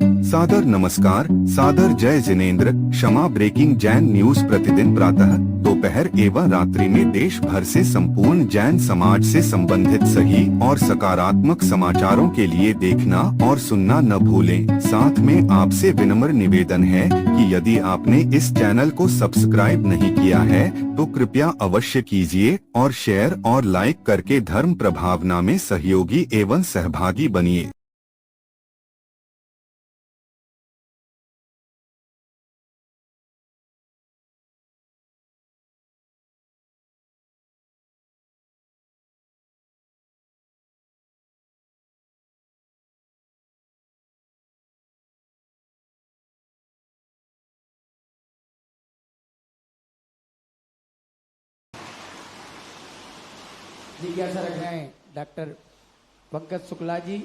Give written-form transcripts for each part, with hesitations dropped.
सादर नमस्कार, सादर जय जिनेंद्र। क्षमा ब्रेकिंग जैन न्यूज प्रतिदिन प्रातः, दोपहर एवं रात्रि में देश भर से संपूर्ण जैन समाज से संबंधित सही और सकारात्मक समाचारों के लिए देखना और सुनना न भूलें। साथ में आपसे विनम्र निवेदन है कि यदि आपने इस चैनल को सब्सक्राइब नहीं किया है तो कृपया अवश्य कीजिए और शेयर और लाइक करके धर्म प्रभावना में सहयोगी एवं सहभागी बनिए। जिज्ञासा रख रहे हैं डॉक्टर पंकज शुक्ला जी,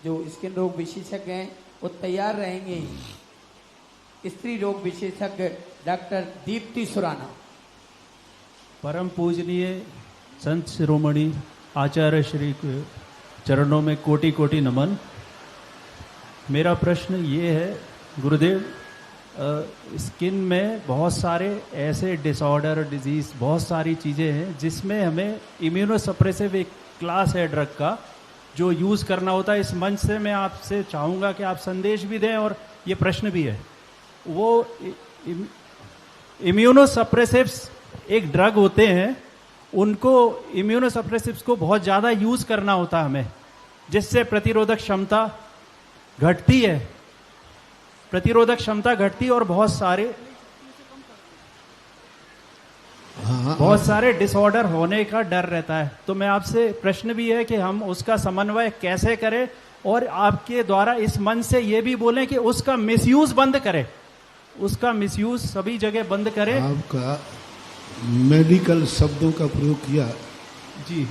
जो स्किन रोग विशेषज्ञ हैं, वो तैयार रहेंगे। स्त्री रोग विशेषज्ञ डॉक्टर दीप्ति सुराना। परम पूजनीय संत शिरोमणि आचार्य श्री के चरणों में कोटि कोटि नमन। मेरा प्रश्न ये है गुरुदेव, स्किन में बहुत सारे ऐसे डिसऑर्डर, डिजीज, बहुत सारी चीज़ें हैं जिसमें हमें इम्यूनोसप्रेसिव एक क्लास है ड्रग का जो यूज़ करना होता है। इस मंच से मैं आपसे चाहूँगा कि आप संदेश भी दें और ये प्रश्न भी है। वो इम्यूनोसप्रेसिव्स एक ड्रग होते हैं, उनको इम्यूनोसप्रेसिव्स को बहुत ज़्यादा यूज़ करना होता है हमें, जिससे प्रतिरोधक क्षमता घटती है, प्रतिरोधक क्षमता घटती और बहुत सारे डिसऑर्डर होने का डर रहता है। तो मैं आपसे प्रश्न भी है कि हम उसका समन्वय कैसे करें और आपके द्वारा इस मंच से ये भी बोलें कि उसका मिसयूज बंद करें, उसका मिसयूज सभी जगह बंद करें। आपका मेडिकल शब्दों का प्रयोग किया जी,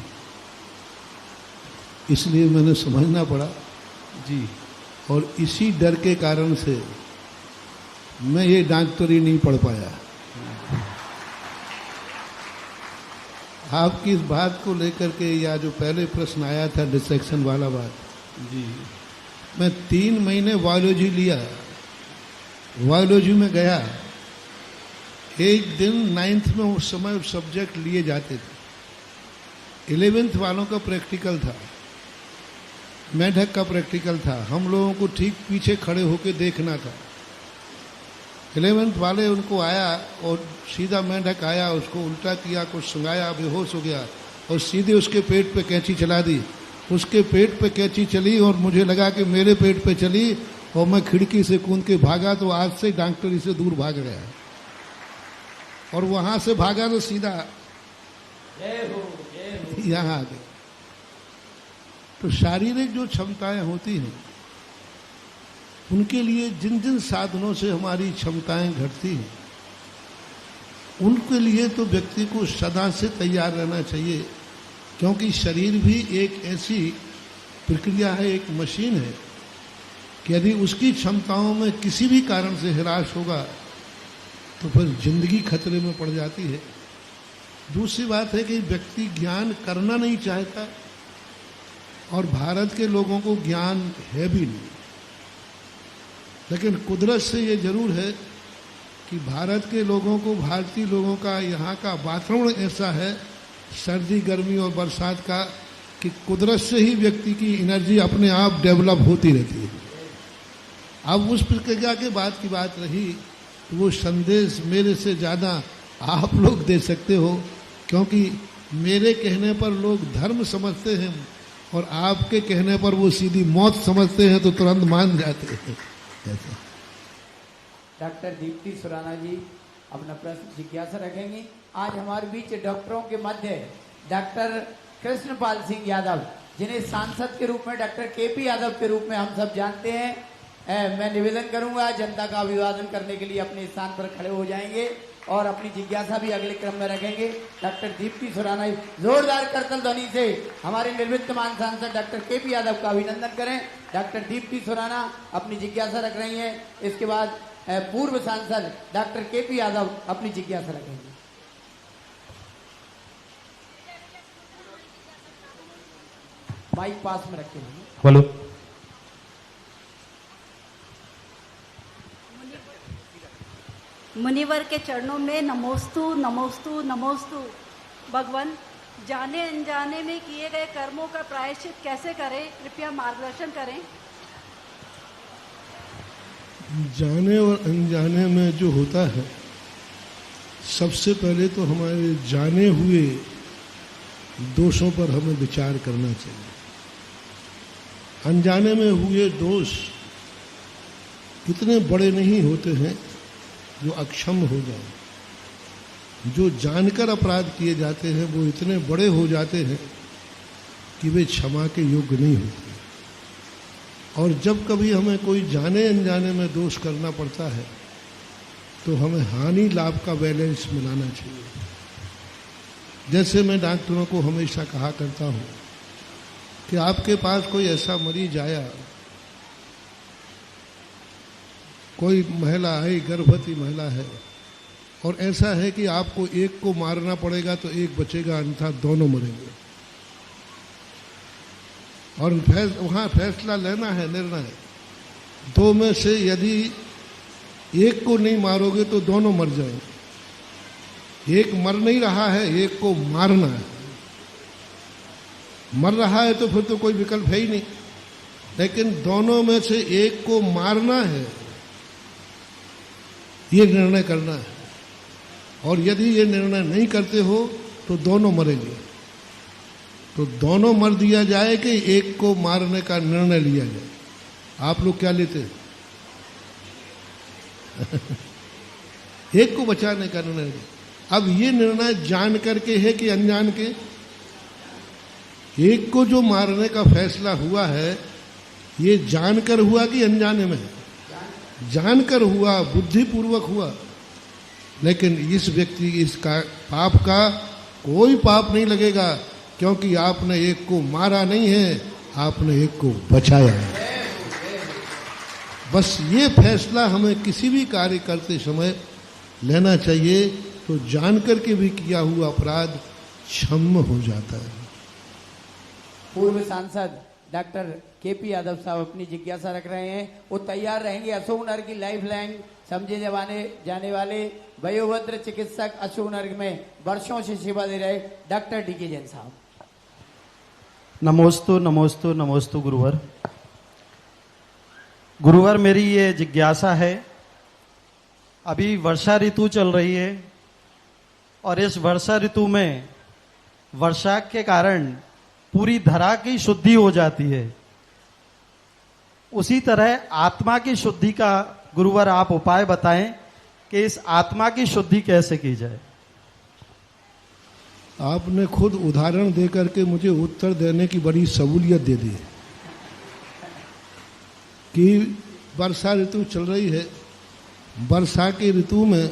इसलिए मैंने समझना पड़ा जी, और इसी डर के कारण से मैं ये डॉक्टरी नहीं पढ़ पाया। आपकी इस बात को लेकर के, या जो पहले प्रश्न आया था डिसेक्शन वाला बात जी, मैं 3 महीने बायोलॉजी लिया, बायोलॉजी में गया। एक दिन 9th में उस समय सब्जेक्ट लिए जाते थे, 11th वालों का प्रैक्टिकल था, मेढक का प्रैक्टिकल था, हम लोगों को ठीक पीछे खड़े होकर देखना था। 11th वाले उनको आया और सीधा मेढक आया, उसको उल्टा किया, कुछ सुंघाया, बेहोश हो गया और सीधे उसके पेट पे कैंची चला दी। उसके पेट पे कैंची चली और मुझे लगा कि मेरे पेट पे चली और मैं खिड़की से कूद के भागा, तो आज से डॉक्टरी से दूर भाग गया और वहां से भागा तो सीधा यहाँ आ गया। तो शारीरिक जो क्षमताएं होती हैं, उनके लिए जिन जिन साधनों से हमारी क्षमताएं घटती हैं, उनके लिए तो व्यक्ति को सदा से तैयार रहना चाहिए, क्योंकि शरीर भी एक ऐसी प्रक्रिया है, एक मशीन है कि यदि उसकी क्षमताओं में किसी भी कारण से हिरास होगा तो फिर जिंदगी खतरे में पड़ जाती है। दूसरी बात है कि व्यक्ति ज्ञान करना नहीं चाहता और भारत के लोगों को ज्ञान है भी नहीं, लेकिन कुदरत से ये जरूर है कि भारत के लोगों को, भारतीय लोगों का, यहाँ का वातावरण ऐसा है, सर्दी, गर्मी और बरसात का, कि कुदरत से ही व्यक्ति की एनर्जी अपने आप डेवलप होती रहती है। अब उस प्रक्रिया के बाद की बात रही, तो वो संदेश मेरे से ज़्यादा आप लोग दे सकते हो, क्योंकि मेरे कहने पर लोग धर्म समझते हैं और आपके कहने पर वो सीधी मौत समझते हैं, तो तुरंत मान जाते हैं। डॉक्टर दीप्ति सुराना जी अपना प्रश्न जिज्ञासा रखेंगी। आज हमारे बीच डॉक्टरों के मध्य डॉक्टर कृष्णपाल सिंह यादव, जिन्हें सांसद के रूप में डॉक्टर केपी यादव के रूप में हम सब जानते हैं। मैं निवेदन करूंगा जनता का अभिवादन करने के लिए अपने स्थान पर खड़े हो जाएंगे और अपनी जिज्ञासा भी अगले क्रम में रखेंगे। डॉक्टर दीप्ति सुराना, जोरदार करतल ध्वनि से हमारे निर्वित्तमान सांसद डॉक्टर केपी यादव का अभिनंदन करें। डॉक्टर दीप्ति सुराना अपनी जिज्ञासा रख रही हैं। इसके बाद पूर्व सांसद डॉक्टर केपी यादव अपनी जिज्ञासा रखेंगे। माइक पास में रखे। बोलो। मुनिवर के चरणों में नमोस्तु नमोस्तु नमोस्तु। भगवान, जाने अनजाने में किए गए कर्मों का प्रायश्चित कैसे करें, कृपया मार्गदर्शन करें। जाने और अनजाने में जो होता है, सबसे पहले तो हमारे जाने हुए दोषों पर हमें विचार करना चाहिए। अनजाने में हुए दोष इतने बड़े नहीं होते हैं जो अक्षम हो जाए। जो जानकर अपराध किए जाते हैं वो इतने बड़े हो जाते हैं कि वे क्षमा के योग्य नहीं होते। और जब कभी हमें कोई जाने अनजाने में दोष करना पड़ता है तो हमें हानि लाभ का बैलेंस मिलाना चाहिए। जैसे मैं डॉक्टरों को हमेशा कहा करता हूँ कि आपके पास कोई ऐसा मरीज आया, कोई महिला आई, गर्भवती महिला है, और ऐसा है कि आपको एक को मारना पड़ेगा तो एक बचेगा, अन्यथा दोनों मरेंगे। और वहाँ फैसला लेना है, निर्णय। दो में से यदि एक को नहीं मारोगे तो दोनों मर जाएंगे। एक मर नहीं रहा है, एक को मारना है। मर रहा है तो फिर तो कोई विकल्प है ही नहीं, लेकिन दोनों में से एक को मारना है, ये निर्णय करना है। और यदि ये निर्णय नहीं करते हो तो दोनों मरेंगे। तो दोनों मर दिया जाए कि एक को मारने का निर्णय लिया जाए। आप लोग क्या लेते हैं? एक को बचाने का निर्णय। अब ये निर्णय जान करके है कि अनजान के? एक को जो मारने का फैसला हुआ है, ये जानकर हुआ कि अनजाने में? जानकर हुआ, बुद्धिपूर्वक हुआ। लेकिन इस व्यक्ति, इसका पाप का कोई पाप नहीं लगेगा, क्योंकि आपने एक को मारा नहीं है, आपने एक को बचाया है। बस ये फैसला हमें किसी भी कार्य करते समय लेना चाहिए, तो जानकर के भी किया हुआ अपराध क्षम्य हो जाता है। पूर्व सांसद डॉक्टर केपी यादव साहब अपनी जिज्ञासा रख रहे हैं, वो तैयार रहेंगे। अशोकनगर की लाइफ लाइन समझे जाने वाले वयोवृद्ध चिकित्सक, अशोकनगर में वर्षों से सेवा दे रहे डॉक्टर डीके जैन साहब। नमोस्तु नमोस्तु नमोस्तु गुरुवर। गुरुवर, मेरी ये जिज्ञासा है, अभी वर्षा ऋतु चल रही है और इस वर्षा ऋतु में वर्षा के कारण पूरी धरा की शुद्धि हो जाती है। उसी तरह आत्मा की शुद्धि का गुरुवर आप उपाय बताएं कि इस आत्मा की शुद्धि कैसे की जाए। आपने खुद उदाहरण देकर के मुझे उत्तर देने की बड़ी सहूलियत दे दी कि वर्षा ऋतु चल रही है। वर्षा की ऋतु में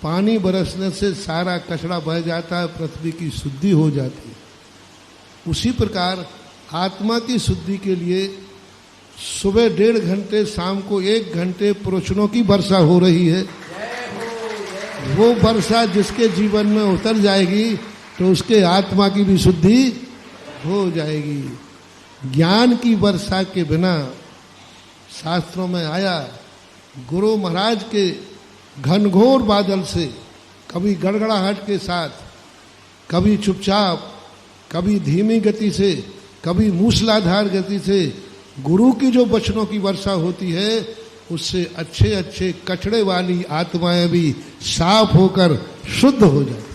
पानी बरसने से सारा कचरा बह जाता है, पृथ्वी की शुद्धि हो जाती है। उसी प्रकार आत्मा की शुद्धि के लिए सुबह 1.5 घंटे, शाम को 1 घंटे प्रवचनों की वर्षा हो रही है। वो वर्षा जिसके जीवन में उतर जाएगी तो उसके आत्मा की भी शुद्धि हो जाएगी। ज्ञान की वर्षा के बिना, शास्त्रों में आया, गुरु महाराज के घनघोर बादल से, कभी गड़गड़ाहट के साथ, कभी चुपचाप, कभी धीमी गति से, कभी मूसलाधार गति से गुरु की जो वचनों की वर्षा होती है, उससे अच्छे अच्छे कचड़े वाली आत्माएं भी साफ होकर शुद्ध हो जाती।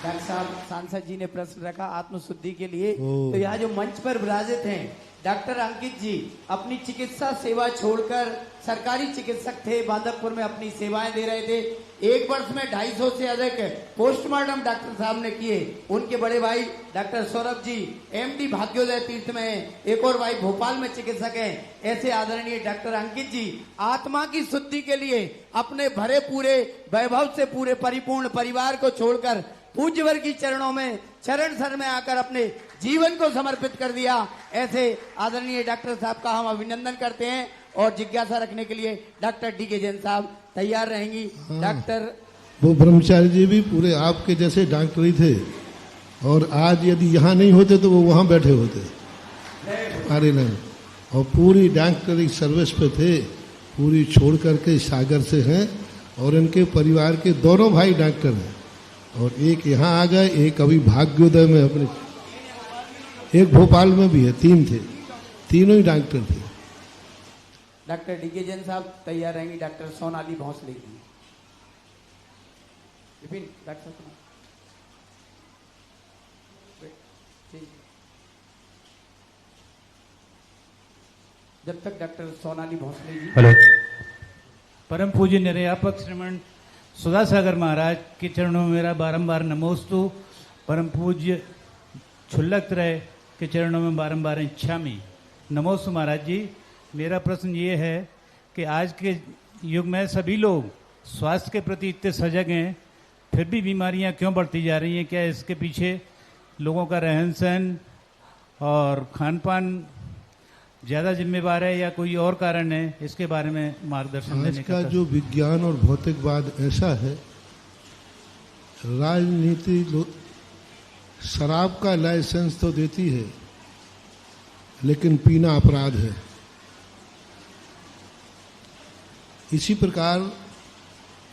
डॉक्टर साहब, सांसद जी ने प्रश्न रखा आत्मशुद्धि के लिए, तो यहाँ जो मंच पर विराजित हैं डॉक्टर अंकित जी, अपनी चिकित्सा सेवा छोड़कर सरकारी चिकित्सक थे, बांधवपुर में अपनी सेवाएं दे रहे थे। 1 वर्ष में 250 से अधिक पोस्टमार्टम डॉक्टर साहब ने किए। उनके बड़े भाई डॉक्टर सौरभ जी एमडी भाग्योदय तीर्थ में हैं, एक और भाई भोपाल में चिकित्सक हैं। ऐसे आदरणीय डॉक्टर अंकित जी आत्मा की शुद्धि के लिए अपने भरे पूरे वैभव से पूरे परिपूर्ण परिवार को छोड़कर पूज्यवर की चरणों में, चरण सर में आकर अपने जीवन को समर्पित कर दिया। ऐसे आदरणीय डॉक्टर साहब का हम अभिनंदन करते हैं। और जिज्ञासा रखने के लिए डॉक्टर डीके जैन साहब तैयार रहेंगी। डॉक्टर वो ब्रह्मचारी जी भी पूरे आपके जैसे डॉक्टर ही थे, और आज यदि यहाँ नहीं होते तो वो वहाँ बैठे होते। अरे नहीं, और पूरी डॉक्टरी सर्विस पे थे। पूरी छोड़ करके सागर से हैं और इनके परिवार के दोनों भाई डॉक्टर हैं और एक यहाँ आ गए, एक अभी भाग्योदय में अपने, एक भोपाल में भी है, 3 थे, तीनों ही डॉक्टर थे। डॉक्टर डीके जैन साहब तैयार रहेंगी डॉक्टर सोनाली भोसले की। विपिन डॉक्टर साहब जब तक डॉक्टर सोनाली भोसले जी। हेलो। परम पूज्य निर्यापक श्रीमन सुधा सागर महाराज के चरणों में मेरा बारंबार नमोस्तु। परम पूज्य छुल्लक त्रय के चरणों में बारंबार इच्छामि नमोस्तु। महाराज जी, मेरा प्रश्न ये है कि आज के युग में सभी लोग स्वास्थ्य के प्रति इतने सजग हैं, फिर भी बीमारियां क्यों बढ़ती जा रही हैं? क्या इसके पीछे लोगों का रहन सहन और खान पान ज़्यादा जिम्मेवार है या कोई और कारण है? इसके बारे में मार्गदर्शन देने का जो विज्ञान और भौतिकवाद ऐसा है, राजनीति शराब का लाइसेंस तो देती है लेकिन पीना अपराध है। इसी प्रकार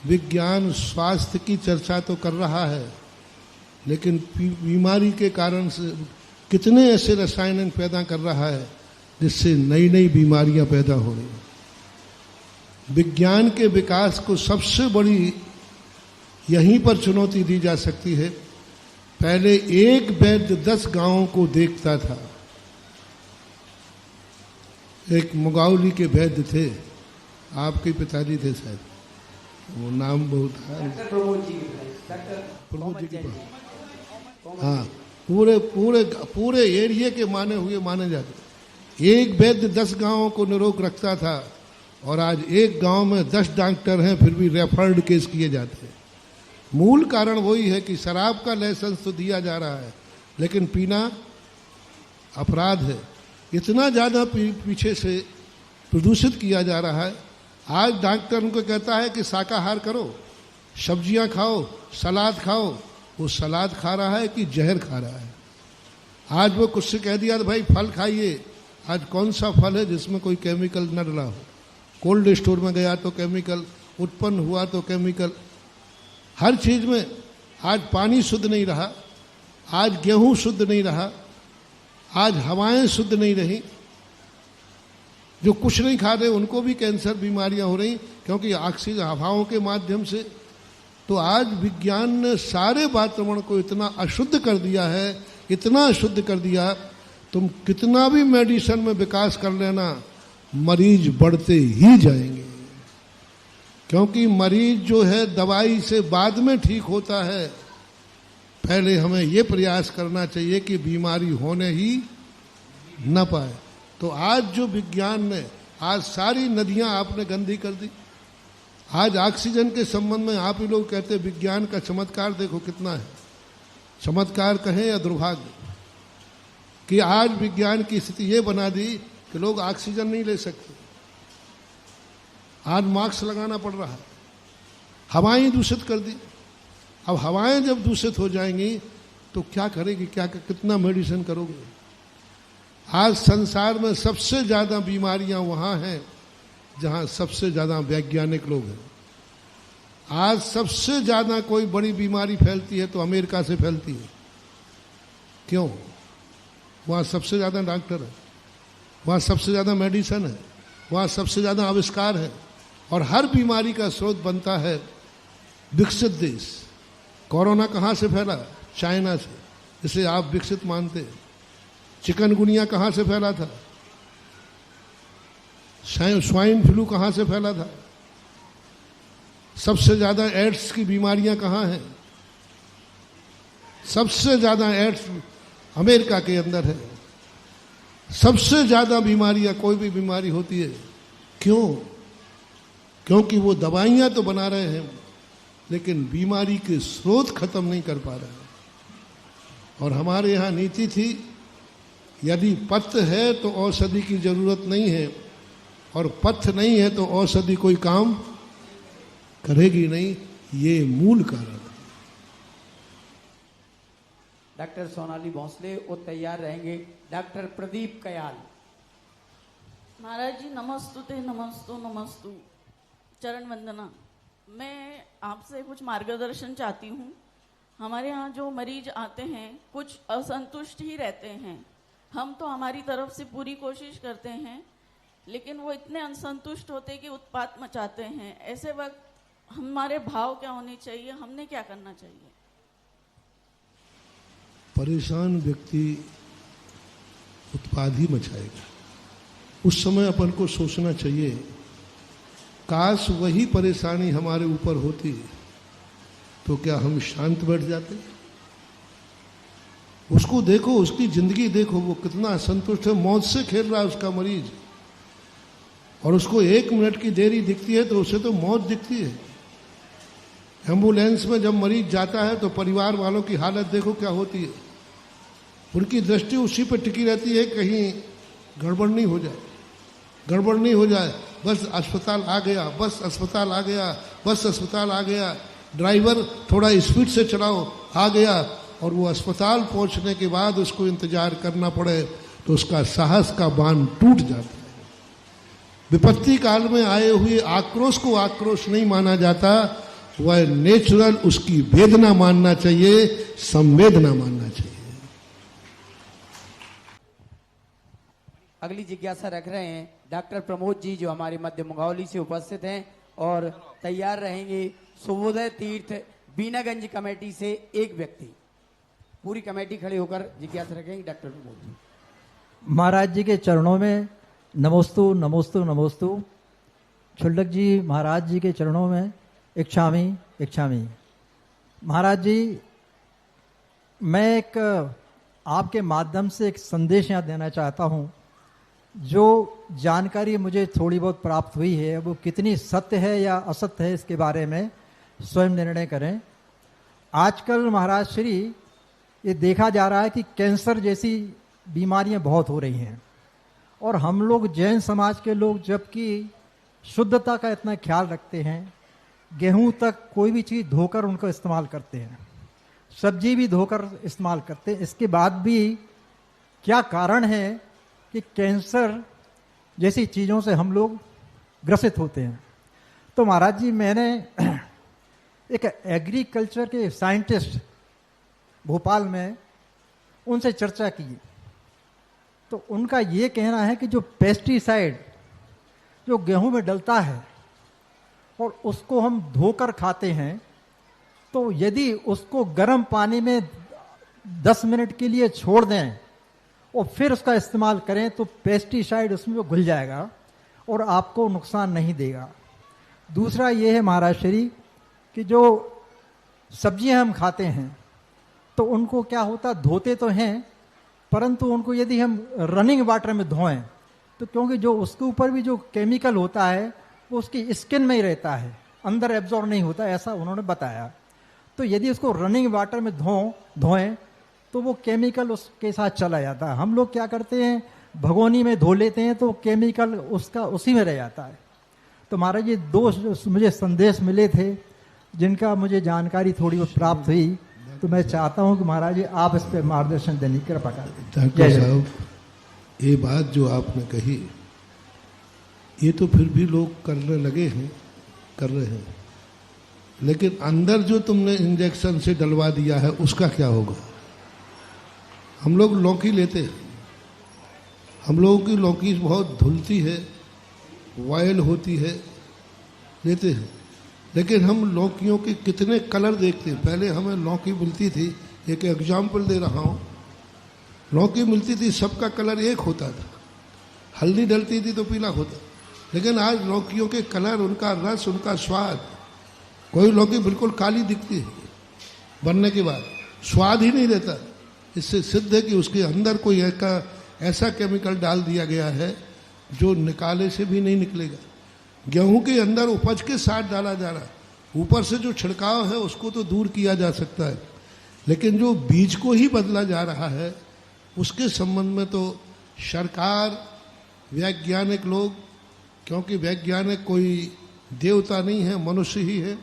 विज्ञान स्वास्थ्य की चर्चा तो कर रहा है लेकिन बीमारी के कारण से कितने ऐसे रसायन पैदा कर रहा है जिससे नई नई बीमारियां पैदा हो रही हैं। विज्ञान के विकास को सबसे बड़ी यहीं पर चुनौती दी जा सकती है। पहले एक वैद्य 10 गांवों को देखता था। एक मुगावली के वैद्य थे, आपके पिताजी थे शायद, वो नाम बहुत है, प्रमोद जी के पास। हाँ, पूरे एरिया के माने जाते। एक वैद्य 10 गांवों को निरोग रखता था और आज एक गांव में 10 डॉक्टर हैं, फिर भी रेफर्ड केस किए जाते हैं। मूल कारण वही है कि शराब का लाइसेंस तो दिया जा रहा है लेकिन पीना अपराध है। इतना ज़्यादा पीछे से प्रदूषित किया जा रहा है। आज डॉक्टर उनको कहता है कि शाकाहार करो, सब्जियां खाओ, सलाद खाओ। वो सलाद खा रहा है कि जहर खा रहा है? आज वो कुछ से कह दिया भाई फल खाइए। आज कौन सा फल है जिसमें कोई केमिकल न डला हो? कोल्ड स्टोर में गया तो केमिकल, उत्पन्न हुआ तो केमिकल, हर चीज में। आज पानी शुद्ध नहीं रहा, आज गेहूं शुद्ध नहीं रहा, आज हवाएं शुद्ध नहीं रही। जो कुछ नहीं खा रहे उनको भी कैंसर बीमारियां हो रही क्योंकि ऑक्सीजन हवाओं के माध्यम से। तो आज विज्ञान ने सारे वातावरण को इतना अशुद्ध कर दिया है, इतना अशुद्ध कर दिया, तुम कितना भी मेडिसिन में विकास कर लेना, मरीज बढ़ते ही जाएंगे। क्योंकि मरीज जो है दवाई से बाद में ठीक होता है। पहले हमें ये प्रयास करना चाहिए कि बीमारी होने ही न पाए। तो आज जो विज्ञान ने, आज सारी नदियां आपने गंदी कर दी। आज ऑक्सीजन के संबंध में आप ही लोग कहते हैं विज्ञान का चमत्कार देखो कितना है। चमत्कार कहें या दुर्भाग्य कि आज विज्ञान की स्थिति ये बना दी कि लोग ऑक्सीजन नहीं ले सकते। आज मास्क लगाना पड़ रहा है। हवाएं दूषित कर दी। अब हवाएं जब दूषित हो जाएंगी तो क्या करेगी, कितना मेडिसिन करोगे? आज संसार में सबसे ज्यादा बीमारियां वहां हैं जहां सबसे ज्यादा वैज्ञानिक लोग हैं। आज सबसे ज्यादा कोई बड़ी बीमारी फैलती है तो अमेरिका से फैलती है। क्यों? वहां सबसे ज्यादा डॉक्टर है, वहां सबसे ज्यादा मेडिसिन है, वहां सबसे ज्यादा आविष्कार है और हर बीमारी का स्रोत बनता है विकसित देश। कोरोना कहाँ से फैला? चाइना से, इसे आप विकसित मानते हैं। चिकनगुनिया कहाँ से फैला था? स्वाइन फ्लू कहाँ से फैला था? सबसे ज्यादा एड्स की बीमारियां कहाँ हैं? सबसे ज्यादा एड्स अमेरिका के अंदर है। सबसे ज्यादा बीमारियां, कोई भी बीमारी होती है, क्यों? क्योंकि वो दवाइयां तो बना रहे हैं लेकिन बीमारी के स्रोत खत्म नहीं कर पा रहे हैं। और हमारे यहाँ नीति थी यदि पथ्य है तो औषधि की जरूरत नहीं है और पथ्य नहीं है तो औषधि कोई काम करेगी नहीं। ये मूल कारण है। डॉक्टर सोनाली भोसले वो तैयार रहेंगे। डॉक्टर प्रदीप कयाल। महाराज जी नमस्तुते नमस्तु नमस्तु चरण वंदना। मैं आपसे कुछ मार्गदर्शन चाहती हूँ। हमारे यहाँ जो मरीज आते हैं कुछ असंतुष्ट ही रहते हैं। हम तो हमारी तरफ से पूरी कोशिश करते हैं, लेकिन वो इतने असंतुष्ट होते कि उत्पात मचाते हैं। ऐसे वक्त हमारे भाव क्या होने चाहिए, हमने क्या करना चाहिए? परेशान व्यक्ति उत्पाद ही मचाएगा। उस समय अपन को सोचना चाहिए, काश वही परेशानी हमारे ऊपर होती तो क्या हम शांत बैठ जाते। उसको देखो, उसकी जिंदगी देखो, वो कितना असंतुष्ट है, मौत से खेल रहा है उसका मरीज, और उसको 1 मिनट की देरी दिखती है तो उसे तो मौत दिखती है। एम्बुलेंस में जब मरीज जाता है तो परिवार वालों की हालत देखो क्या होती है। उनकी दृष्टि उसी पर टिकी रहती है, कहीं गड़बड़ नहीं हो जाए, गड़बड़ नहीं हो जाए, बस अस्पताल आ गया, बस अस्पताल आ गया, बस अस्पताल आ गया, ड्राइवर थोड़ा स्पीड से चलाओ, आ गया। और वो अस्पताल पहुंचने के बाद उसको इंतजार करना पड़े तो उसका साहस का बांध टूट जाता है। विपत्ति काल में आए हुए आक्रोश को आक्रोश नहीं माना जाता, वह नेचुरल उसकी वेदना मानना चाहिए, संवेदना मानना चाहिए। अगली जिज्ञासा रख रहे हैं डॉक्टर प्रमोद जी, जो हमारे मध्य मुंगौली से उपस्थित हैं और तैयार रहेंगे। सुबोधय तीर्थ बीनागंज कमेटी से एक व्यक्ति, पूरी कमेटी खड़े होकर जिज्ञासा रखेंगे। डॉक्टर प्रमोद जी। महाराज जी के चरणों में नमोस्तु नमोस्तु नमोस्तु। छुल्लक जी महाराज जी के चरणों में इच्छामी इच्छामी। महाराज जी, मैं एक आपके माध्यम से एक संदेश यहाँ देना चाहता हूँ। जो जानकारी मुझे थोड़ी बहुत प्राप्त हुई है वो कितनी सत्य है या असत्य है इसके बारे में स्वयं निर्णय करें। आजकल महाराज श्री ये देखा जा रहा है कि कैंसर जैसी बीमारियां बहुत हो रही हैं, और हम लोग जैन समाज के लोग जबकि शुद्धता का इतना ख्याल रखते हैं, गेहूं तक कोई भी चीज़ धोकर उनको इस्तेमाल करते हैं, सब्जी भी धोकर इस्तेमाल करते हैं, इसके बाद भी क्या कारण है कि कैंसर जैसी चीज़ों से हम लोग ग्रसित होते हैं। तो महाराज जी, मैंने एक एग्रीकल्चर के साइंटिस्ट भोपाल में उनसे चर्चा की, तो उनका ये कहना है कि जो पेस्टिसाइड जो गेहूं में डलता है और उसको हम धोकर खाते हैं, तो यदि उसको गर्म पानी में 10 मिनट के लिए छोड़ दें और फिर उसका इस्तेमाल करें तो पेस्टिसाइड उसमें घुल जाएगा और आपको नुकसान नहीं देगा। दूसरा ये है महाराज श्री कि जो सब्जियां हम खाते हैं तो उनको क्या होता, धोते तो हैं परंतु उनको यदि हम रनिंग वाटर में धोएं तो क्योंकि जो उसके ऊपर भी जो केमिकल होता है वो उसकी स्किन में ही रहता है, अंदर एब्जॉर्ब नहीं होता, ऐसा उन्होंने बताया। तो यदि उसको रनिंग वाटर में धोएं तो वो केमिकल उसके साथ चला जाता है। हम लोग क्या करते हैं, भगोनी में धो लेते हैं तो केमिकल उसका उसी में रह जाता है। तो महाराज ये 2 मुझे संदेश मिले थे जिनका मुझे जानकारी थोड़ी बहुत प्राप्त हुई, तो मैं चाहता हूं कि महाराज जी आप इस पर मार्गदर्शन देने की कृपा करें। डॉक्टर साहब, ये बात जो आपने कही ये तो फिर भी लोग करने लगे हैं, कर रहे हैं, लेकिन अंदर जो तुमने इंजेक्शन से डलवा दिया है उसका क्या होगा? हम लोग लौकी लेते हैं, हम लोगों की लौकी बहुत धुलती है, वायल होती है, लेते हैं, लेकिन हम लौकियों के कितने कलर देखते हैं। पहले हमें लौकी मिलती थी, एक एग्जाम्पल दे रहा हूँ, लौकी मिलती थी सबका कलर एक होता था, हल्दी डलती थी तो पीला होता, लेकिन आज लौकियों के कलर, उनका रस, उनका स्वाद, कोई लौकी बिल्कुल काली दिखती है बनने के बाद, स्वाद ही नहीं रहता। इससे सिद्ध है कि उसके अंदर कोई ऐसा केमिकल डाल दिया गया है जो निकाले से भी नहीं निकलेगा। गेहूं के अंदर उपज के साथ डाला जा रहा है, ऊपर से जो छिड़काव है उसको तो दूर किया जा सकता है, लेकिन जो बीज को ही बदला जा रहा है उसके संबंध में तो सरकार, वैज्ञानिक लोग, क्योंकि वैज्ञानिक कोई देवता नहीं है, मनुष्य ही है,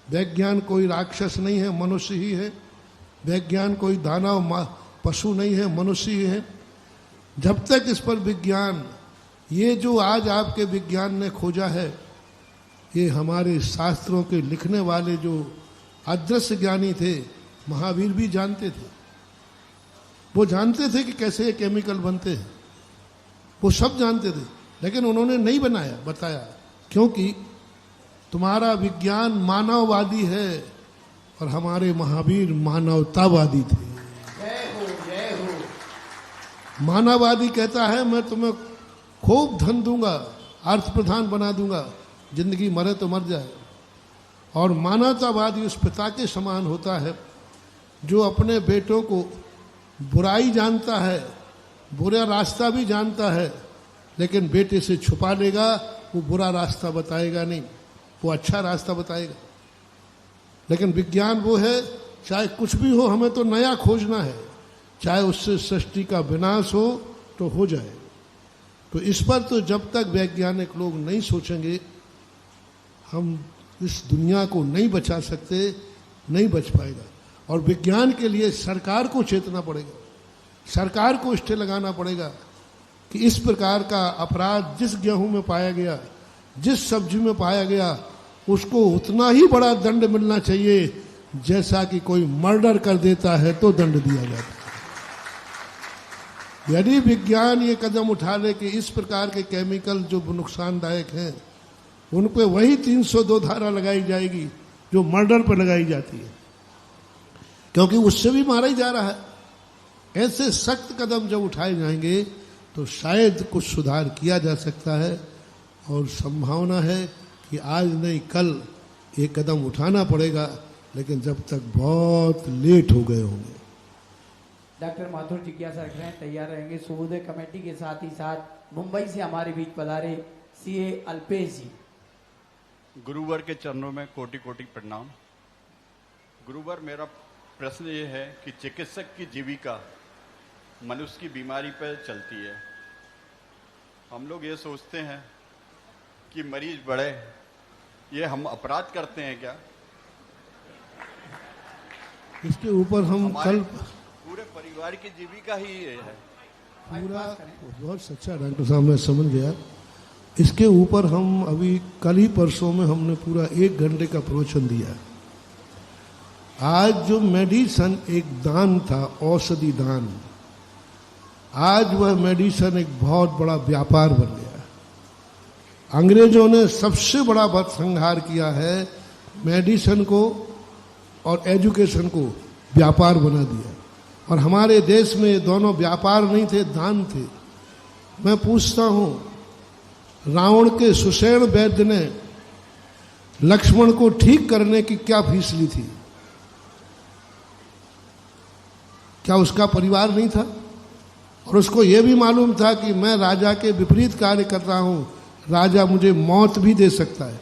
वैज्ञान कोई राक्षस नहीं है, मनुष्य ही है, वैज्ञान कोई दानव पशु नहीं है, मनुष्य ही है। जब तक इस पर विज्ञान ये जो आज आपके विज्ञान ने खोजा है, ये हमारे शास्त्रों के लिखने वाले जो अदृश्य ज्ञानी थे, महावीर भी जानते थे। वो जानते थे कि कैसे ये केमिकल बनते हैं, वो सब जानते थे, लेकिन उन्होंने नहीं बताया, क्योंकि तुम्हारा विज्ञान मानववादी है और हमारे महावीर मानवतावादी थे। जय हो, जय हो। मानववादी कहता है मैं तुम्हें खूब धन दूंगा, अर्थ प्रधान बना दूंगा, जिंदगी मरे तो मर जाए। और मानवतावादी उस पिता के समान होता है जो अपने बेटों को बुराई जानता है, बुरा रास्ता भी जानता है, लेकिन बेटे से छुपा लेगा, वो बुरा रास्ता बताएगा नहीं, वो अच्छा रास्ता बताएगा। लेकिन विज्ञान वो है, चाहे कुछ भी हो हमें तो नया खोजना है, चाहे उससे सृष्टि का विनाश हो तो हो जाए। तो इस पर तो जब तक वैज्ञानिक लोग नहीं सोचेंगे, हम इस दुनिया को नहीं बचा सकते, नहीं बच पाएगा। और विज्ञान के लिए सरकार को चेतना पड़ेगा, सरकार को स्टे लगाना पड़ेगा कि इस प्रकार का अपराध जिस गेहूं में पाया गया, जिस सब्जी में पाया गया, उसको उतना ही बड़ा दंड मिलना चाहिए जैसा कि कोई मर्डर कर देता है तो दंड दिया जाता है। यदि विज्ञान ये कदम उठा ले कि इस प्रकार के केमिकल जो नुकसानदायक हैं उन पे वही 302 धारा लगाई जाएगी जो मर्डर पर लगाई जाती है, क्योंकि उससे भी मारा ही जा रहा है। ऐसे सख्त कदम जब उठाए जाएंगे तो शायद कुछ सुधार किया जा सकता है, और संभावना है कि आज नहीं कल ये कदम उठाना पड़ेगा, लेकिन जब तक बहुत लेट हो गए होंगे। डॉक्टर माथुर जिज्ञासा रख रहे हैं, तैयार रहेंगे। सूबोदय कमेटी के साथ ही साथ मुंबई से हमारे बीच पधारे सीए अल्पेश जी। गुरुवर के चरणों में कोटि कोटि प्रणाम। गुरुवर, मेरा प्रश्न ये है कि चिकित्सक की जीविका मनुष्य की बीमारी पर चलती है। हम लोग ये सोचते हैं कि मरीज बढ़े, ये हम अपराध करते हैं क्या? इसके ऊपर हम कल पूरे परिवार की जीविका ही ये है। पूरा बहुत सच्चा डॉक्टर साहब, मैं समझ गया। इसके ऊपर हम अभी कल ही परसों में हमने पूरा 1 घंटे का प्रवचन दिया। आज जो मेडिसन एक दान था, औषधि दान, आज वह मेडिसन एक बहुत बड़ा व्यापार बन गया। अंग्रेजों ने सबसे बड़ा संहार किया है, मेडिसन को और एजुकेशन को व्यापार बना दिया। और हमारे देश में ये दोनों व्यापार नहीं थे, दान थे। मैं पूछता हूं, रावण के सुषेण वैद्य ने लक्ष्मण को ठीक करने की क्या फीस ली थी? क्या उसका परिवार नहीं था? और उसको यह भी मालूम था कि मैं राजा के विपरीत कार्य कर रहा हूं, राजा मुझे मौत भी दे सकता है,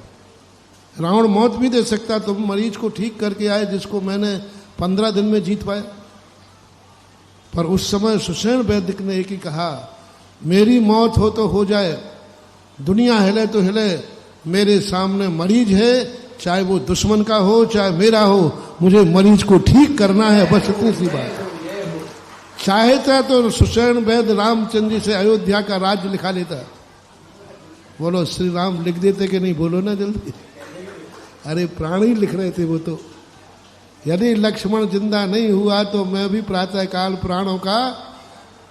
रावण मौत भी दे सकता है। तुम मरीज को ठीक करके आए जिसको मैंने 15 दिन में जीत पाया। पर उस समय सुषेण वैद्य ने एक ही कहा, मेरी मौत हो तो हो जाए, दुनिया हिले तो हिले, मेरे सामने मरीज है, चाहे वो दुश्मन का हो चाहे मेरा हो, मुझे मरीज को ठीक करना है, बस इतनी सी बात है। चाहता तो सुषेण वैद्य रामचंद्र जी से अयोध्या का राज्य लिखा लेता। बोलो श्री राम लिख देते कि नहीं? बोलो ना जल्दी। अरे प्राणी लिख रहे थे वो तो। यदि लक्ष्मण जिंदा नहीं हुआ तो मैं भी प्रातःकाल प्राणों का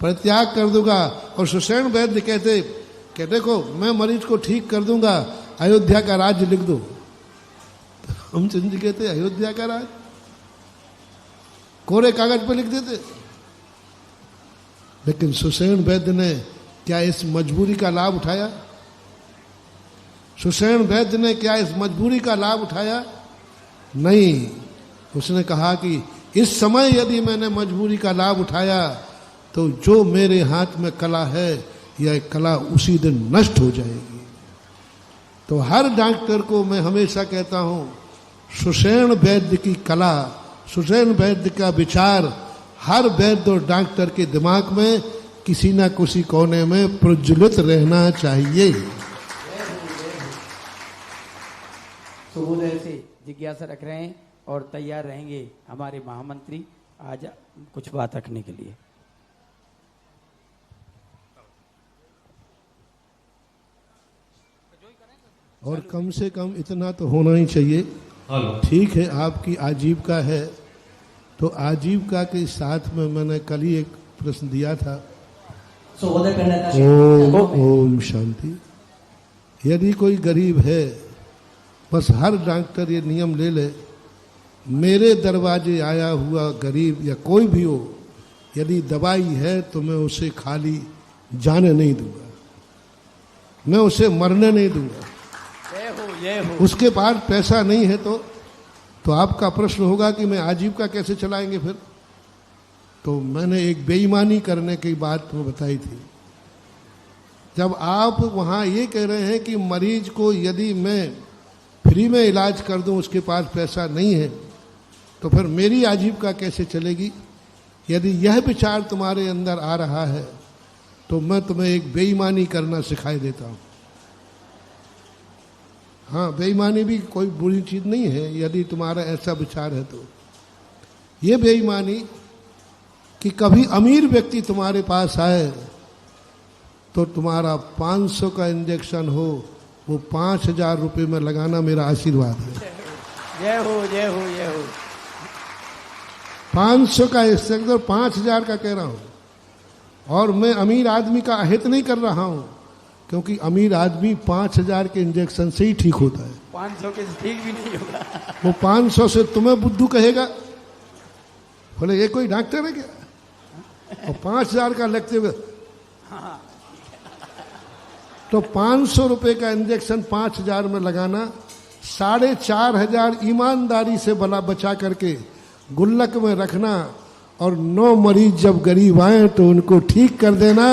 परित्याग कर दूंगा। और सुषेण वैद्य कहते कि देखो मैं मरीज को ठीक कर दूंगा, अयोध्या का राज्य लिख दो। रामचंद्र जी कहते अयोध्या का राज्य? कोरे कागज पर लिख देते। लेकिन सुषेण वैद्य ने क्या इस मजबूरी का लाभ उठाया? सुषेण वैद्य ने क्या इस मजबूरी का लाभ उठाया? नहीं। उसने कहा कि इस समय यदि मैंने मजबूरी का लाभ उठाया तो जो मेरे हाथ में कला है यह कला उसी दिन नष्ट हो जाएगी। तो हर डॉक्टर को मैं हमेशा कहता हूं, सुषेण वैद्य की कला, सुषेण वैद्य का विचार हर वैद्य और डॉक्टर के दिमाग में किसी ना किसी कोने में प्रज्वलित रहना चाहिए। सुबोदय से जिज्ञासा रख रहे हैं और तैयार रहेंगे हमारे महामंत्री आज कुछ बात रखने के लिए। और कम से कम इतना तो होना ही चाहिए। ठीक है, आपकी आजीविका है, तो आजीविका के साथ में मैंने कल ही एक प्रश्न दिया था। ओम शांति। यदि कोई गरीब है, बस हर डॉक्टर ये नियम ले ले, मेरे दरवाजे आया हुआ गरीब या कोई भी हो, यदि दवाई है तो मैं उसे खाली जाने नहीं दूंगा, मैं उसे मरने नहीं दूंगा। ये हो। उसके पास पैसा नहीं है तो आपका प्रश्न होगा कि मैं आजीविका कैसे चलाएंगे फिर। तो मैंने एक बेईमानी करने की बात वो बताई थी। जब आप वहाँ ये कह रहे हैं कि मरीज को यदि मैं फ्री में इलाज कर दूं, उसके पास पैसा नहीं है, तो फिर मेरी आजीविका कैसे चलेगी? यदि यह विचार तुम्हारे अंदर आ रहा है तो मैं तुम्हें एक बेईमानी करना सिखाई देता हूँ। हाँ, बेईमानी भी कोई बुरी चीज़ नहीं है यदि तुम्हारा ऐसा विचार है तो। ये बेईमानी कि कभी अमीर व्यक्ति तुम्हारे पास आए तो तुम्हारा 500 का इंजेक्शन हो, वो 5000 रुपये में लगाना मेरा आशीर्वाद है। जय हो, जय हो, जय हो। 500 का इंजेक्शन 5000 का कह रहा हूँ, और मैं अमीर आदमी का अहित नहीं कर रहा हूँ, क्योंकि अमीर आदमी 5000 के इंजेक्शन से ही ठीक होता है। 500 के ठीक भी नहीं होगा। वो 500 से तुम्हें बुद्धू कहेगा, बोले ये कोई डॉक्टर है क्या? और 5000 का लगते हुए तो 500 रुपए का इंजेक्शन 5000 में लगाना, 4500 ईमानदारी से भला बचा करके गुल्लक में रखना, और 9 मरीज जब गरीब आए तो उनको ठीक कर देना।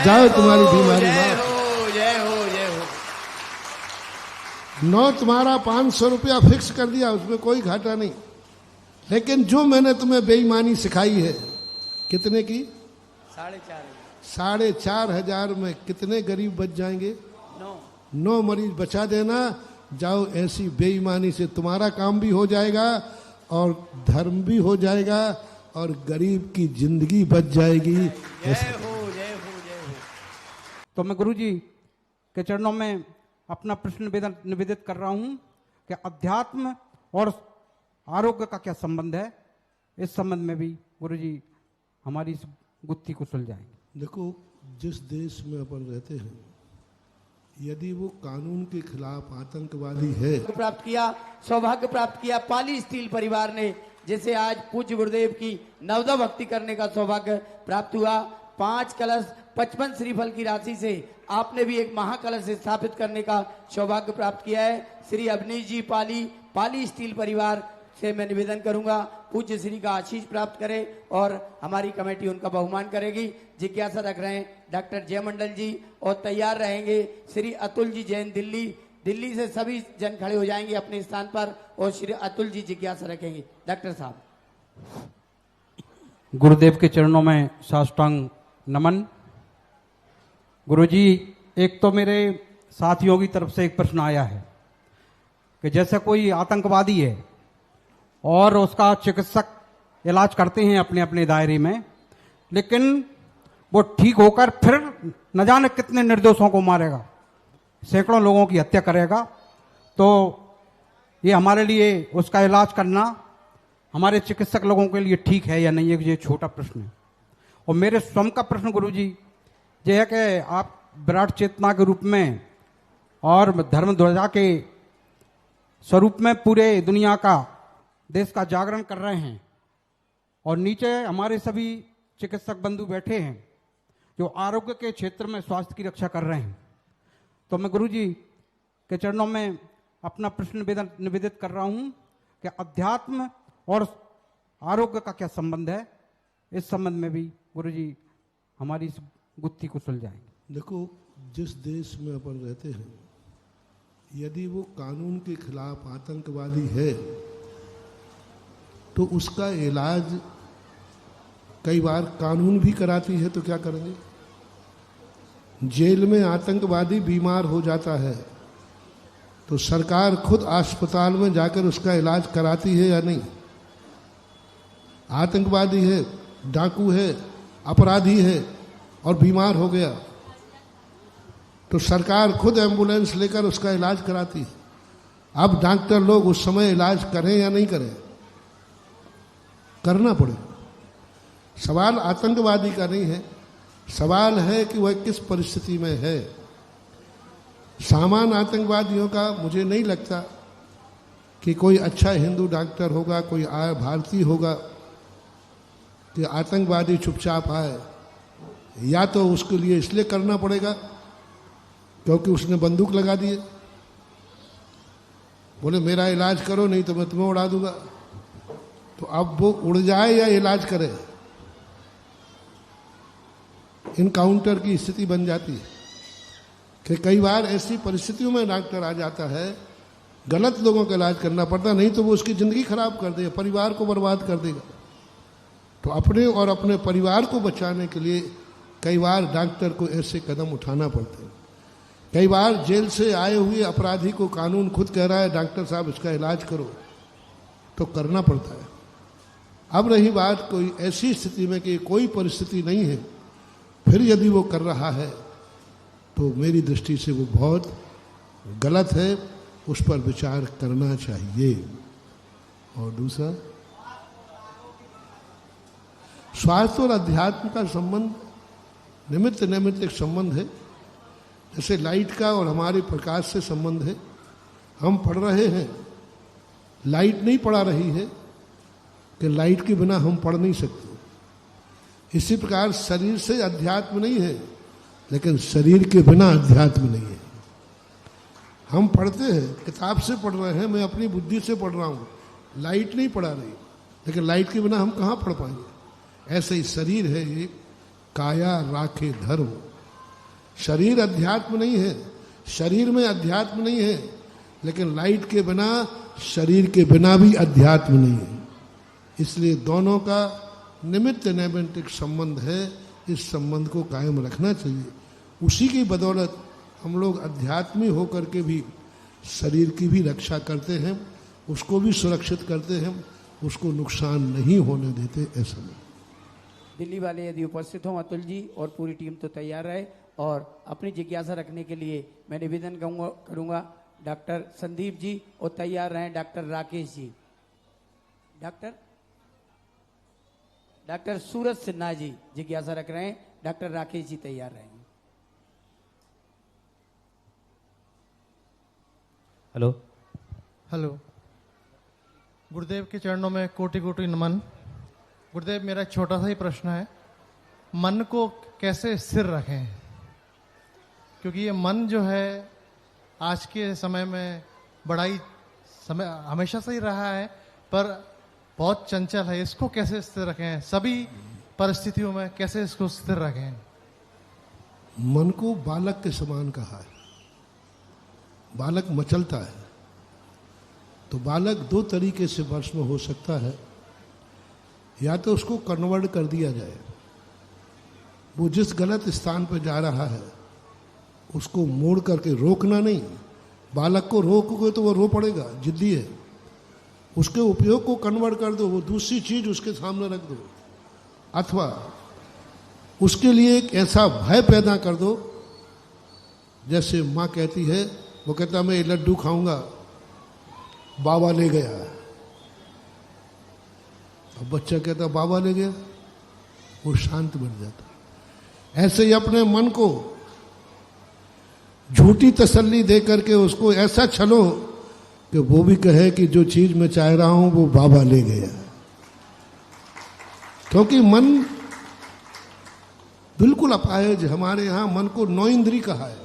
जाओ तुम्हारी बीमारी माफ। 9 तुम्हारा 500 रुपया फिक्स कर दिया, उसमें कोई घाटा नहीं। लेकिन जो मैंने तुम्हें बेईमानी सिखाई है, कितने की? 4500 में कितने गरीब बच जाएंगे? 9 मरीज बचा देना। जाओ, ऐसी बेईमानी से तुम्हारा काम भी हो जाएगा और धर्म भी हो जाएगा और गरीब की जिंदगी बच जाएगी। जय हो, जय हो, जय हो। तो मैं गुरुजी के चरणों में अपना प्रश्न निवेदित कर रहा हूं कि अध्यात्म और आरोग्य का क्या संबंध है। इस संबंध में भी गुरुजी हमारी इस गुत्थी को सुलझाएंगे। देखो, जिस देश में अपन रहते हैं, यदि वो कानून के खिलाफ आतंकवादी है, प्राप्त किया, सौभाग्य प्राप्त किया पाली स्टील परिवार ने, जिसे आज पूज्य गुरुदेव की नवदा भक्ति करने का सौभाग्य प्राप्त हुआ। 5 कलश 55 श्रीफल की राशि से आपने भी एक महाकलश स्थापित करने का सौभाग्य प्राप्त किया है। श्री अवनीश जी पाली स्टील परिवार से मैं निवेदन करूंगा, पूज्य श्री का आशीष प्राप्त करें और हमारी कमेटी उनका बहुमान करेगी। जिज्ञासा रख रहे हैं डॉक्टर जयमंडल जी, और तैयार रहेंगे श्री अतुल जी जैन दिल्ली से सभी जन खड़े हो जाएंगे अपने स्थान पर, और श्री अतुल जी जिज्ञासा रखेंगे। डॉक्टर साहब, गुरुदेव के चरणों में साष्टांग नमन। गुरुजी, एक तो मेरे साथियों की तरफ से एक प्रश्न आया है कि जैसे कोई आतंकवादी है और उसका चिकित्सक इलाज करते हैं अपने अपने दायरे में, लेकिन वो ठीक होकर फिर न जाने कितने निर्दोषों को मारेगा, सैकड़ों लोगों की हत्या करेगा। तो ये हमारे लिए उसका इलाज करना हमारे चिकित्सक लोगों के लिए ठीक है या नहीं, ये छोटा प्रश्न है। और मेरे स्वयं का प्रश्न गुरुजी ये है कि आप विराट चेतना के रूप में और धर्म ध्वजा के स्वरूप में पूरे दुनिया का, देश का जागरण कर रहे हैं, और नीचे हमारे सभी चिकित्सक बंधु बैठे हैं जो आरोग्य के क्षेत्र में स्वास्थ्य की रक्षा कर रहे हैं। तो मैं गुरुजी के चरणों में अपना प्रश्न निवेदित कर रहा हूं कि अध्यात्म और आरोग्य का क्या संबंध है। इस संबंध में भी गुरुजी हमारी इस गुत्थी को सुलझाएंगे। देखो, जिस देश में अपन रहते हैं, यदि वो कानून के खिलाफ आतंकवादी है तो उसका इलाज कई बार कानून भी कराती है, तो क्या करेंगे? जेल में आतंकवादी बीमार हो जाता है तो सरकार खुद अस्पताल में जाकर उसका इलाज कराती है या नहीं? आतंकवादी है, डाकू है, अपराधी है और बीमार हो गया, तो सरकार खुद एम्बुलेंस लेकर उसका इलाज कराती है। अब डॉक्टर लोग उस समय इलाज करें या नहीं करें, करना पड़ेगा। सवाल आतंकवादी का नहीं है, सवाल है कि वह किस परिस्थिति में है। सामान्य आतंकवादियों का मुझे नहीं लगता कि कोई अच्छा हिंदू डॉक्टर होगा, कोई भारतीय होगा कि आतंकवादी चुपचाप आए। या तो उसके लिए इसलिए करना पड़ेगा क्योंकि उसने बंदूक लगा दी है, बोले मेरा इलाज करो नहीं तो मैं तुम्हें उड़ा दूंगा। तो अब वो उड़ जाए या इलाज करे, इनकाउंटर की स्थिति बन जाती है कि कई बार ऐसी परिस्थितियों में डॉक्टर आ जाता है, गलत लोगों का इलाज करना पड़ता, नहीं तो वो उसकी ज़िंदगी खराब कर देगा, परिवार को बर्बाद कर देगा। तो अपने और अपने परिवार को बचाने के लिए कई बार डॉक्टर को ऐसे कदम उठाना पड़ते हैं। कई बार जेल से आए हुए अपराधी को कानून खुद कह रहा है डॉक्टर साहब इसका इलाज करो, तो करना पड़ता है। अब रही बात कोई ऐसी स्थिति में कि कोई परिस्थिति नहीं है, फिर यदि वो कर रहा है तो मेरी दृष्टि से वो बहुत गलत है, उस पर विचार करना चाहिए। और दूसरा, स्वास्थ्य और अध्यात्म का संबंध निमित्त एक संबंध है, जैसे लाइट का और हमारे प्रकाश से संबंध है। हम पढ़ रहे हैं, लाइट नहीं पढ़ा रही है कि लाइट के बिना हम पढ़ नहीं सकते। इसी प्रकार शरीर से अध्यात्म नहीं है, लेकिन शरीर के बिना अध्यात्म नहीं है। हम पढ़ते हैं, किताब से पढ़ रहे हैं, मैं अपनी बुद्धि से पढ़ रहा हूँ, लाइट नहीं पढ़ा रही, लेकिन लाइट के बिना हम कहाँ पढ़ पाएंगे। ऐसे ही शरीर है, ये काया राखे धर्म। शरीर अध्यात्म नहीं है, शरीर में अध्यात्म नहीं है, लेकिन लाइट के बिना, शरीर के बिना भी अध्यात्म नहीं है। इसलिए दोनों का निमित्त नैमित्तिक संबंध है, इस संबंध को कायम रखना चाहिए। उसी की बदौलत हम लोग अध्यात्मी होकर के भी शरीर की भी रक्षा करते हैं, उसको भी सुरक्षित करते हैं, उसको नुकसान नहीं होने देते। ऐसा नहीं। दिल्ली वाले यदि उपस्थित हों, अतुल जी और पूरी टीम तो तैयार रहे, और अपनी जिज्ञासा रखने के लिए मैं निवेदन करूंगा डॉक्टर संदीप जी, और तैयार रहें डॉक्टर राकेश जी। डॉक्टर सूरज सिन्हा जी जिज्ञासा रख रहे हैं, डॉक्टर राकेश जी तैयार रहेंगे। हेलो हेलो, गुरुदेव के चरणों में कोटि कोटि नमन। गुरुदेव, मेरा एक छोटा सा ही प्रश्न है, मन को कैसे स्थिर रखें? क्योंकि ये मन जो है आज के समय में बड़ा ही समय हमेशा से ही रहा है, पर बहुत चंचल है। इसको कैसे स्थिर रखें, सभी परिस्थितियों में कैसे इसको स्थिर रखें? मन को बालक के समान कहा है। बालक मचलता है, तो बालक दो तरीके से वश में हो सकता है। या तो उसको कन्वर्ट कर दिया जाए, वो जिस गलत स्थान पर जा रहा है उसको मोड़ करके, रोकना नहीं। बालक को रोकोगे तो वो रो पड़ेगा, जिद्दी है। उसके उपयोग को कन्वर्ट कर दो, वो दूसरी चीज उसके सामने रख दो। अथवा उसके लिए एक ऐसा भय पैदा कर दो, जैसे माँ कहती है, वो कहता मैं ये लड्डू खाऊंगा, बाबा ले गया। अब बच्चा कहता बाबा ले गया, वो शांत बन जाता। ऐसे ही अपने मन को झूठी तसल्ली दे करके उसको ऐसा छलो कि वो भी कहे कि जो चीज मैं चाह रहा हूं वो बाबा ले गया। क्योंकि मन बिल्कुल अपाहिज। हमारे यहां मन को 9 इंद्री कहा है।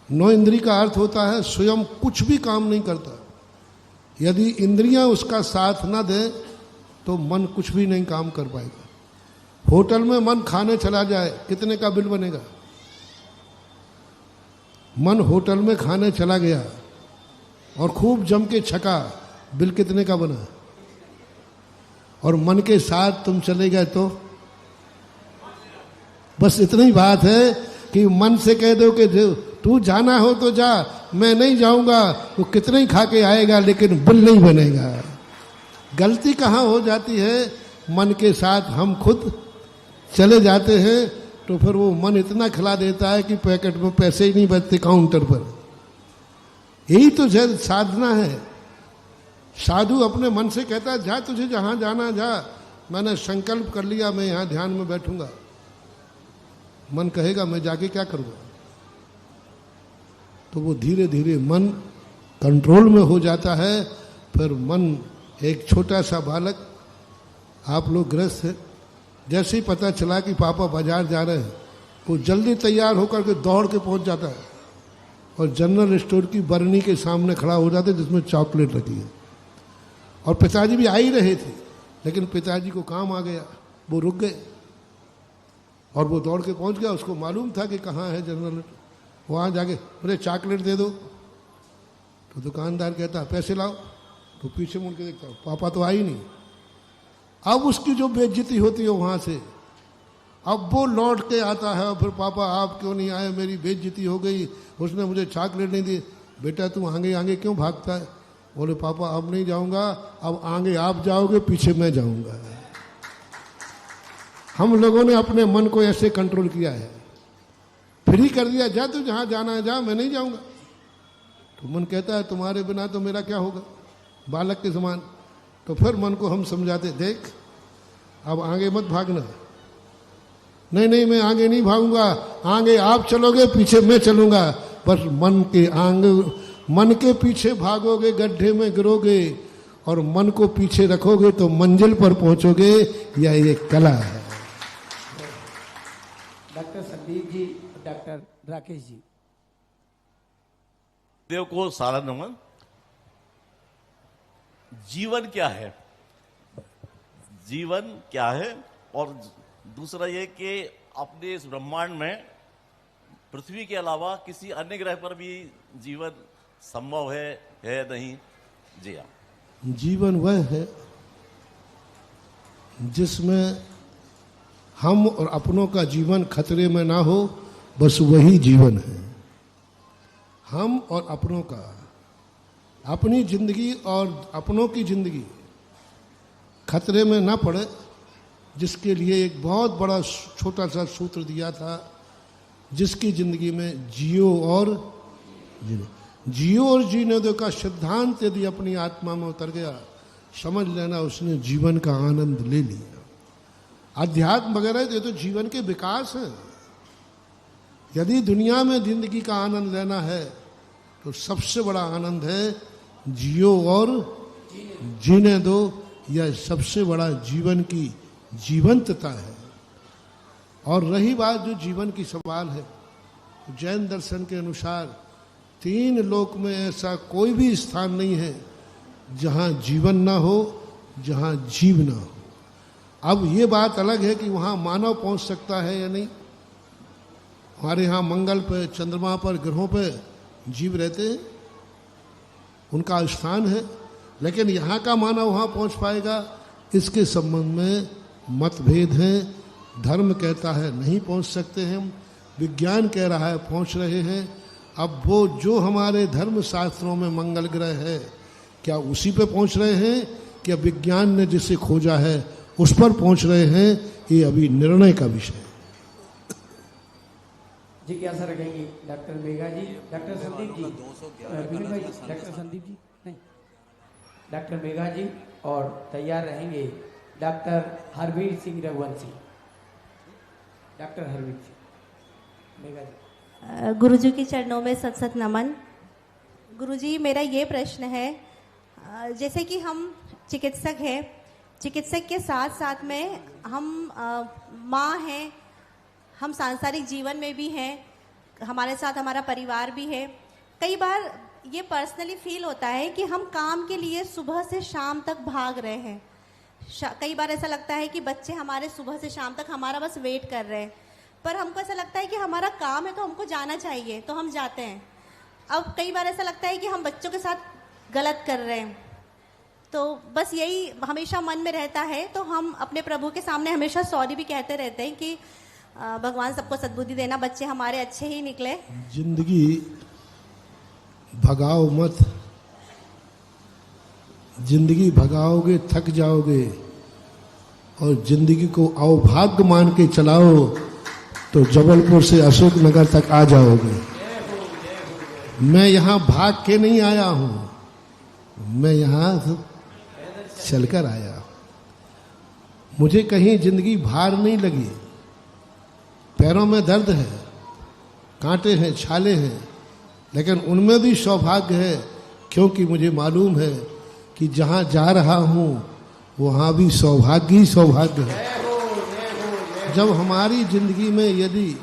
9 इंद्री का अर्थ होता है स्वयं कुछ भी काम नहीं करता। यदि इंद्रियां उसका साथ न दे तो मन कुछ भी नहीं काम कर पाएगा। होटल में मन खाने चला जाए, कितने का बिल बनेगा? मन होटल में खाने चला गया और खूब जम के छका, बिल कितने का बना? और मन के साथ तुम चले गए तो बस इतनी ही बात है कि मन से कह दो कि तू जाना हो तो जा, मैं नहीं जाऊंगा, वो कितने ही खा के आएगा लेकिन बिल नहीं बनेगा। गलती कहाँ हो जाती है? मन के साथ हम खुद चले जाते हैं तो फिर वो मन इतना खिला देता है कि पैकेट में पैसे ही नहीं बचते काउंटर पर। यही तो साधना है। साधु अपने मन से कहता है जा तुझे जहां जाना जा, मैंने संकल्प कर लिया मैं यहां ध्यान में बैठूंगा। मन कहेगा मैं जाके क्या करूंगा, तो वो धीरे धीरे मन कंट्रोल में हो जाता है। फिर मन एक छोटा सा बालक, आप लोग गृहस्थ है, जैसे ही पता चला कि पापा बाजार जा रहे हैं, वो जल्दी तैयार होकर के दौड़ के पहुंच जाता है और जनरल स्टोर की बरनी के सामने खड़ा हो जाता है जिसमें चॉकलेट रखी है। और पिताजी भी आ ही रहे थे, लेकिन पिताजी को काम आ गया, वो रुक गए और वो दौड़ के पहुंच गया। उसको मालूम था कि कहाँ है जनरल, वहाँ जाके बोले चॉकलेट दे दो। तो दुकानदार कहता पैसे लाओ, तो पीछे मुड़ के देखता पापा तो आई नहीं। अब उसकी जो बेइज्जती होती है वहाँ से, अब वो लौट के आता है और फिर पापा आप क्यों नहीं आए, मेरी बेइज्जती हो गई, उसने मुझे चॉकलेट नहीं दी। बेटा तू आगे आगे क्यों भागता है? बोले पापा अब नहीं जाऊंगा, अब आगे आप जाओगे पीछे मैं जाऊंगा। हम लोगों ने अपने मन को ऐसे कंट्रोल किया है, फ्री कर दिया, जा तू जहां जाना है जा, मैं नहीं जाऊंगा। तो मन कहता है तुम्हारे बिना तो मेरा क्या होगा, बालक के समान। तो फिर मन को हम समझाते देख अब आगे मत भागना। नहीं नहीं मैं आगे नहीं भागूंगा, आगे आप चलोगे पीछे मैं चलूंगा। बस मन के पीछे भागोगे गड्ढे में गिरोगे, और मन को पीछे रखोगे तो मंजिल पर पहुंचोगे। यह एक कला है। Doctor Sandeep ji, doctor Rakesh ji. देव को सारा नमन। जीवन क्या है, जीवन क्या है, और दूसरा ये कि अपने इस ब्रह्मांड में पृथ्वी के अलावा किसी अन्य ग्रह पर भी जीवन संभव है नहीं? जी हाँ। जीवन वह है जिसमें हम और अपनों का जीवन खतरे में ना हो, बस वही जीवन है। हम और अपनों का, अपनी जिंदगी और अपनों की जिंदगी खतरे में ना पड़े, जिसके लिए एक बहुत बड़ा छोटा सा सूत्र दिया था, जिसकी जिंदगी में जियो और जीने दो का सिद्धांत यदि अपनी आत्मा में उतर गया, समझ लेना उसने जीवन का आनंद ले लिया। अध्यात्म वगैरह ये तो जीवन के विकास है। यदि दुनिया में जिंदगी का आनंद लेना है तो सबसे बड़ा आनंद है जियो और जीने दो। यह सबसे बड़ा जीवन की जीवंतता है। और रही बात जो जीवन की सवाल है, तो जैन दर्शन के अनुसार 3 लोक में ऐसा कोई भी स्थान नहीं है जहाँ जीवन ना हो, जहाँ जीव ना हो। अब ये बात अलग है कि वहाँ मानव पहुँच सकता है या नहीं। हमारे यहाँ मंगल पर, चंद्रमा पर, ग्रहों पर जीव रहते हैं, उनका स्थान है, लेकिन यहाँ का मानव वहाँ पहुँच पाएगा, इसके संबंध में मतभेद हैं। धर्म कहता है नहीं पहुँच सकते हैं, विज्ञान कह रहा है पहुँच रहे हैं। अब वो जो हमारे धर्म शास्त्रों में मंगल ग्रह है, क्या उसी पे पहुँच रहे हैं, क्या विज्ञान ने जिसे खोजा है उस पर पहुँच रहे हैं, ये अभी निर्णय का विषय है। जिज्ञासा रखेंगे डॉक्टर मेघा जी, डॉक्टर संदीप जी, डॉक्टर संदीप जी नहीं, डॉक्टर मेघा जी, और तैयार रहेंगे डॉक्टर हरवीर सिंह रघुवंशी। डॉक्टर हरवीर सिंह मेघा जी। गुरुजी के चरणों में सत सत नमन। गुरुजी मेरा ये प्रश्न है, जैसे कि हम चिकित्सक हैं, चिकित्सक के साथ साथ में हम माँ हैं, हम सांसारिक जीवन में भी हैं, हमारे साथ हमारा परिवार भी है। कई बार ये पर्सनली फील होता है कि हम काम के लिए सुबह से शाम तक भाग रहे हैं। कई बार ऐसा लगता है कि बच्चे हमारे सुबह से शाम तक हमारा बस वेट कर रहे हैं, पर हमको ऐसा लगता है कि हमारा काम है तो हमको जाना चाहिए, तो हम जाते हैं। अब कई बार ऐसा लगता है कि हम बच्चों के साथ गलत कर रहे हैं, तो बस यही हमेशा मन में रहता है। तो हम अपने प्रभु के सामने हमेशा सॉरी भी कहते रहते हैं कि भगवान सबको सद्बुद्धि देना, बच्चे हमारे अच्छे ही निकले। जिंदगी भगाओ मत, जिंदगी भगाओगे थक जाओगे, और जिंदगी को अवभाग्य मान के चलाओ तो जबलपुर से अशोक नगर तक आ जाओगे। मैं यहाँ भाग के नहीं आया हूं, मैं यहाँ चलकर आया। मुझे कहीं जिंदगी भार नहीं लगी। पैरों में दर्द है, कांटे हैं, छाले हैं, लेकिन उनमें भी सौभाग्य है, क्योंकि मुझे मालूम है कि जहां जा रहा हूं वहां भी सौभाग्य ही सौभाग्य है। जब हमारी जिंदगी में यदि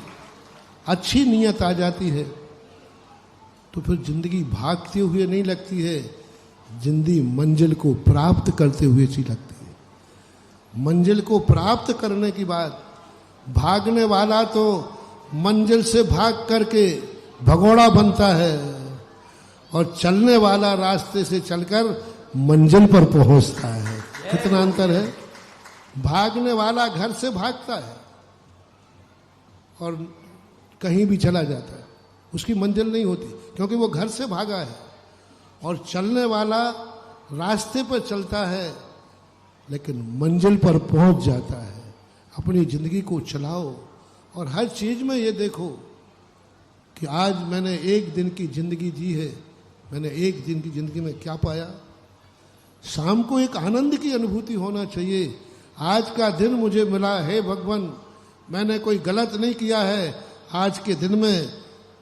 अच्छी नीयत आ जाती है तो फिर जिंदगी भागते हुए नहीं लगती है, जिंदगी मंजिल को प्राप्त करते हुए सी लगती है। मंजिल को प्राप्त करने के बाद भागने वाला तो मंजिल से भाग करके भगोड़ा बनता है, और चलने वाला रास्ते से चलकर मंजिल पर पहुंचता है। कितना अंतर है। भागने वाला घर से भागता है और कहीं भी चला जाता है, उसकी मंजिल नहीं होती, क्योंकि वो घर से भागा है। और चलने वाला रास्ते पर चलता है लेकिन मंजिल पर पहुंच जाता है। अपनी जिंदगी को चलाओ और हर चीज में ये देखो कि आज मैंने एक दिन की जिंदगी जी है, मैंने एक दिन की जिंदगी में क्या पाया। शाम को एक आनंद की अनुभूति होना चाहिए। आज का दिन मुझे मिला, हे भगवान मैंने कोई गलत नहीं किया है, आज के दिन में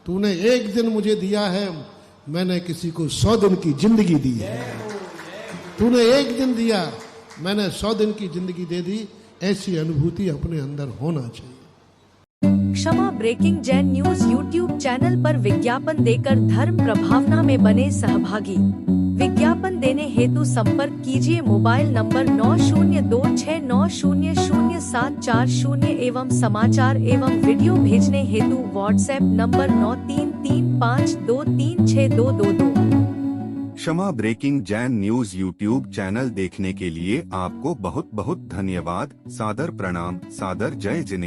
तूने एक दिन मुझे दिया है, मैंने किसी को 100 दिन की जिंदगी दी है। तूने एक दिन दिया, मैंने 100 दिन की जिंदगी दे दी। ऐसी अनुभूति अपने अंदर होना चाहिए। Kshama breaking Jain news YouTube channel पर विज्ञापन देकर धर्म प्रभावना में बने सहभागी। विज्ञापन देने हेतु संपर्क कीजिए मोबाइल नंबर 9026900740 एवं समाचार एवं वीडियो भेजने हेतु WhatsApp number 9335236222। Kshama breaking Jain news YouTube channel देखने के लिए आपको बहुत बहुत धन्यवाद। सादर प्रणाम, सादर जय जिनेंद्र।